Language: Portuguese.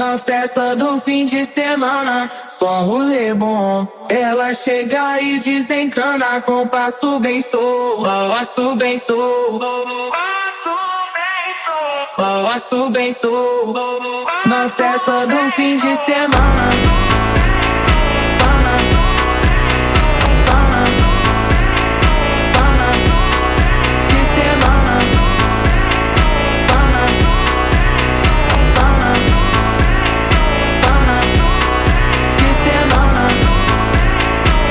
Na festa do fim de semana, só rolê bom. Ela chega e desencana com passo bem solto, passo bem solto, passo bem solto. Na festa do fim de semana.